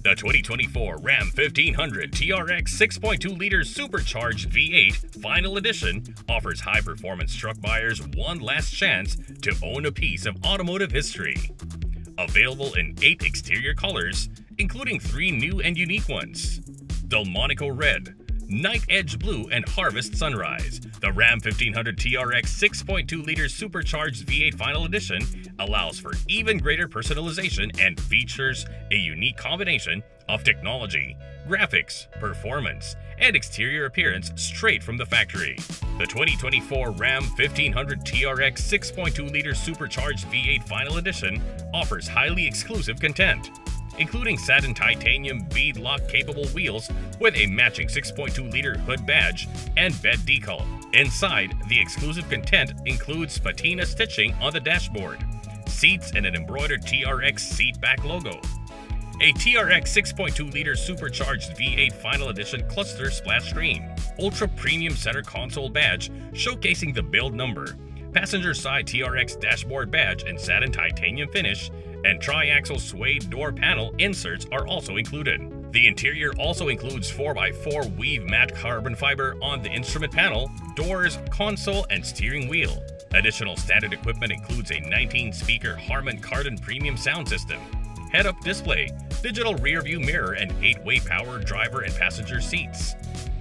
The 2024 Ram 1500 TRX 6.2-liter Supercharged V8 Final Edition offers high-performance truck buyers one last chance to own a piece of automotive history. Available in 8 exterior colors, including 3 new and unique ones: Delmonico Red, Night Edge Blue, and Harvest Sunrise. The Ram 1500 TRX 6.2-liter Supercharged V8 Final Edition allows for even greater personalization and features a unique combination of technology, graphics, performance, and exterior appearance straight from the factory. The 2024 Ram 1500 TRX 6.2-liter Supercharged V8 Final Edition offers highly exclusive content, including satin titanium bead lock capable wheels with a matching 6.2-liter hood badge and bed decal. Inside, the exclusive content includes patina stitching on the dashboard, seats, and an embroidered TRX seat back logo. A TRX 6.2-liter Supercharged V8 Final Edition cluster splash screen, ultra premium center console badge showcasing the build number, passenger side TRX dashboard badge and satin titanium finish, and triaxle suede door panel inserts are also included. The interior also includes 4x4 weave matte carbon fiber on the instrument panel, doors, console, and steering wheel. Additional standard equipment includes a 19-speaker Harman Kardon premium sound system, head-up display, digital rear-view mirror, and 8-way power driver and passenger seats.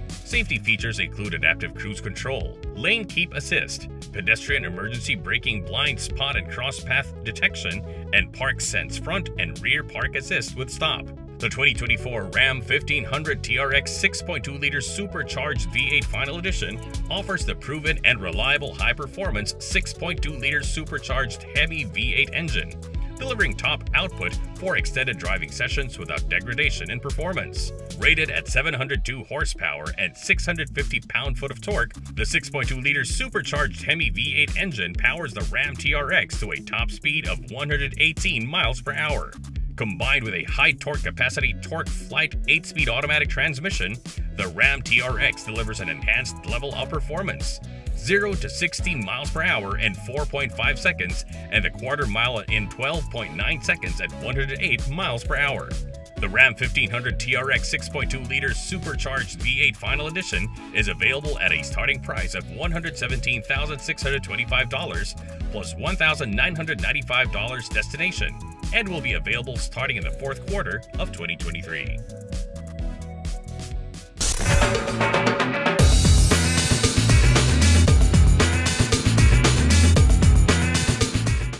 Safety features include adaptive cruise control, lane keep assist, pedestrian emergency braking, blind spot and cross path detection, and park sense front and rear park assist with stop. The 2024 Ram 1500 TRX 6.2-liter Supercharged V8 Final Edition offers the proven and reliable high-performance 6.2-liter Supercharged Hemi V8 engine, delivering top output for extended driving sessions without degradation in performance. Rated at 702 horsepower and 650 pound-foot of torque, the 6.2-liter Supercharged Hemi V8 engine powers the Ram TRX to a top speed of 118 miles per hour. Combined with a high torque capacity Torque Flight 8-speed automatic transmission, the Ram TRX delivers an enhanced level of performance: 0 to 60 miles per hour in 4.5 seconds and a quarter mile in 12.9 seconds at 108 miles per hour. The Ram 1500 TRX 6.2-liter Supercharged V8 Final Edition is available at a starting price of $117,625 plus $1,995 destination, and will be available starting in the fourth quarter of 2023.